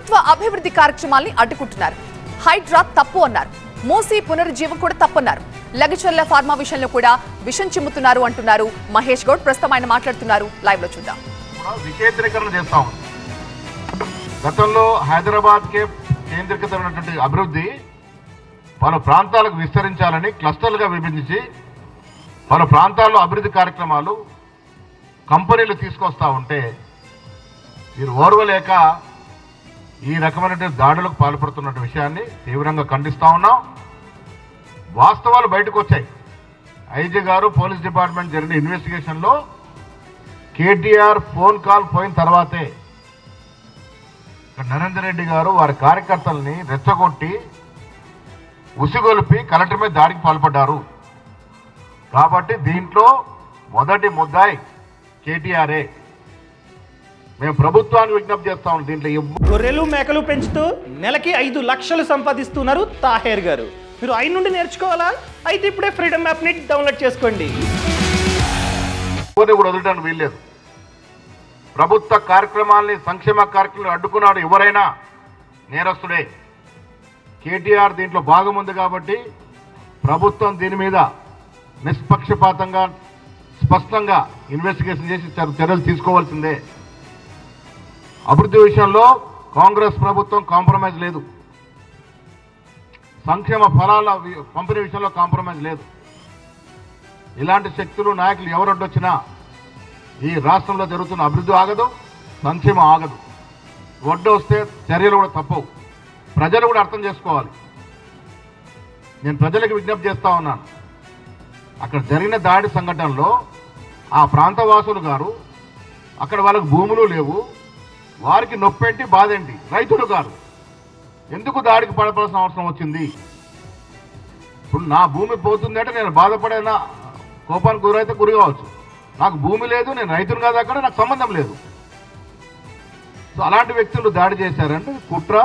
ప్రభుత్వ అభివృద్ధి కార్యక్రమాల్ని అడ్డుకుంటున్నారు. హైడ్రా తప్పు అన్నారు. మూసీ పునరుజ్జీవం కూడా తప్పన్నారు. లగచర్ల ఫార్మా విషయంలో కూడా విషం చిమ్ముతున్నారు అంటున్నారు మహేష్ గౌడ్. ప్రస్తుతం ఆయన మాట్లాడుతున్నారు. లైవ్ లో చూద్దాం. వికేంద్రీకరణ చేస్తా ఉంది. గతంలో హైదరాబాద్ కే కేంద్రీకృతమైనటువంటి అభివృద్ధి పలు ప్రాంతాలకు విస్తరించాలని క్లస్టర్లుగా విభజించి పలు ప్రాంతాల్లో అభివృద్ధి కార్యక్రమాలు కంపెనీలు తీసుకొస్తా ఉంటే మీరు ఓర్వలేక ఈ రకమైనటువంటి దాడులకు పాల్పడుతున్న విషయాన్ని తీవ్రంగా ఖండిస్తా ఉన్నాం. వాస్తవాలు బయటకు వచ్చాయి. ఐజీ గారు పోలీస్ డిపార్ట్మెంట్ జరిగిన ఇన్వెస్టిగేషన్లో కేటీఆర్ ఫోన్ కాల్ పోయిన తర్వాతే నరేందర్ రెడ్డి గారు వారి కార్యకర్తల్ని రెచ్చగొట్టి ఉసిగొలిపి కలెక్టర్ మీద దాడికి పాల్పడ్డారు. కాబట్టి దీంట్లో మొదటి ముద్దాయి కేటీఆర్ఏ. మేము ప్రభుత్వానికి విజ్ఞప్తి చేస్తాం. దీంట్లో గొర్రెలు మేకలు పెంచుతూ నెలకి 5 లక్షలు సంపాదిస్తున్నారు తాహేర్ గారు. మీరు ఆయన నుండి నేర్చుకోవాలా? అయితే ఇప్పుడే ఫ్రీడమ్ యాప్ని డౌన్లోడ్ చేసుకోండి. కూడా వదలడానికి వీల్లేదు. ప్రభుత్వ కార్యక్రమాల్ని సంక్షేమ కార్యక్రమాలు అడ్డుకున్నాడు ఎవరైనా నేరస్తుడే. కేటీఆర్ దీంట్లో భాగం ఉంది కాబట్టి ప్రభుత్వం దీని మీద నిష్పక్షపాతంగా స్పష్టంగా ఇన్వెస్టిగేషన్ చేసి చర్యలు తీసుకోవాల్సిందే. అభివృద్ధి విషయంలో కాంగ్రెస్ ప్రభుత్వం కాంప్రమైజ్ లేదు. సంక్షేమ ఫలాల పంపిణీ విషయంలో కాంప్రమైజ్ లేదు. ఇలాంటి శక్తులు నాయకులు ఎవరొడ్డొచ్చినా ఈ రాష్ట్రంలో జరుగుతున్న అభివృద్ధి ఆగదు, సంక్షేమం ఆగదు. వడ్డు వస్తే చర్యలు కూడా తప్పవు. ప్రజలు కూడా అర్థం చేసుకోవాలి. నేను ప్రజలకు విజ్ఞప్తి చేస్తా ఉన్నాను. అక్కడ జరిగిన దాడి సంఘటనలో ఆ ప్రాంతవాసులు గారు అక్కడ వాళ్ళకు భూములు లేవు, వారికి నొప్పేంటి బాధేంటి? రైతులు గారు ఎందుకు దాడికి పడవలసిన అవసరం వచ్చింది? ఇప్పుడు నా భూమి పోతుంది అంటే నేను బాధపడేనా, కోపానికి గురైతే గురి కావచ్చు. నాకు భూమి లేదు, నేను రైతును కాదు, అక్కడ నాకు సంబంధం లేదు. సో అలాంటి వ్యక్తులు దాడి చేశారంటే కుట్ర,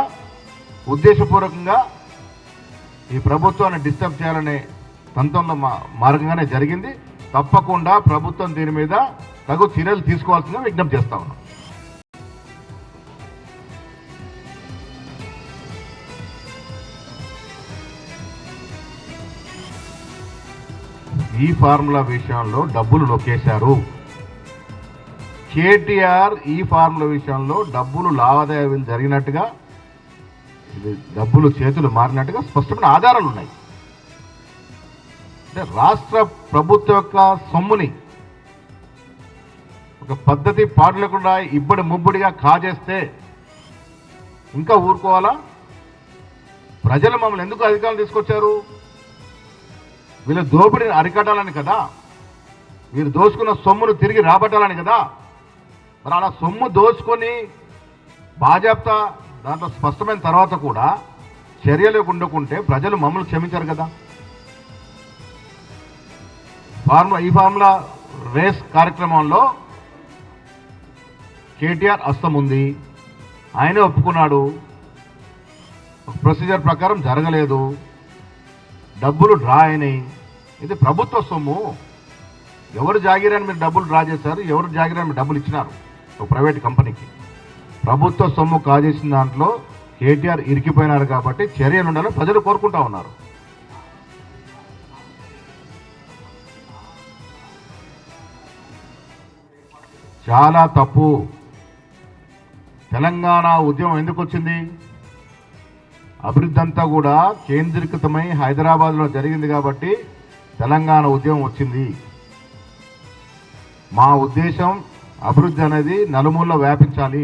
ఉద్దేశపూర్వకంగా ఈ ప్రభుత్వాన్ని డిస్టర్బ్ చేయాలనే తంత్రంలో మార్గంగానే జరిగింది. తప్పకుండా ప్రభుత్వం దీని మీద తగు చర్యలు తీసుకోవాల్సిందిగా విజ్ఞప్తి చేస్తా ఉన్నాం. ఈ ఫార్ములా విషయంలో డబ్బులు నొక్కేశారు. కేటీఆర్ ఈ ఫార్ములా విషయంలో డబ్బులు లావాదేవీలు జరిగినట్టుగా, ఇది డబ్బులు చేతులు మారినట్టుగా స్పష్టమైన ఆధారాలు ఉన్నాయి. అంటే రాష్ట్ర ప్రభుత్వం యొక్క సొమ్ముని ఒక పద్ధతి పాటు లేకుండా ఇబ్బడి ముబ్బడిగా కాజేస్తే ఇంకా ఊరుకోవాలా? ప్రజలు మమ్మల్ని ఎందుకు అధికారులు తీసుకొచ్చారు? వీళ్ళ దోపిడీని అరికట్టాలని కదా, వీరు దోచుకున్న సొమ్మును తిరిగి రాబట్టాలని కదా. మరి అలా సొమ్ము దోచుకొని బాజాప్తా దాంట్లో స్పష్టమైన తర్వాత కూడా చర్యలు ఉండకుంటే ప్రజలు మమ్మల్ని క్షమించారు కదా. ఈ ఫార్ములా రేస్ కార్యక్రమంలో కేటీఆర్ హస్తం ఉంది. ఆయనే ఒప్పుకున్నాడు. ప్రొసీజర్ ప్రకారం జరగలేదు, డబ్బులు డ్రా అయినాయి. ఇది ప్రభుత్వ సొమ్ము. ఎవరు జాగిరని మీరు డబ్బులు డ్రా చేశారు, ఎవరు జాగిరని మీరు డబ్బులు ఇచ్చినారు ఒక ప్రైవేట్ కంపెనీకి. ప్రభుత్వ సొమ్ము కాజేసిన దాంట్లో కేటీఆర్ ఇరికిపోయినారు కాబట్టి చర్యలు ఉండాలని ప్రజలు కోరుకుంటా ఉన్నారు. చాలా తప్పు. తెలంగాణ ఉద్యమం ఎందుకు వచ్చింది? అభివృద్ధి అంతా కూడా కేంద్రీకృతమై హైదరాబాద్లో జరిగింది కాబట్టి తెలంగాణ ఉద్యమం వచ్చింది. మా ఉద్దేశం అభివృద్ధి అనేది నలుమూలలో వ్యాపించాలి.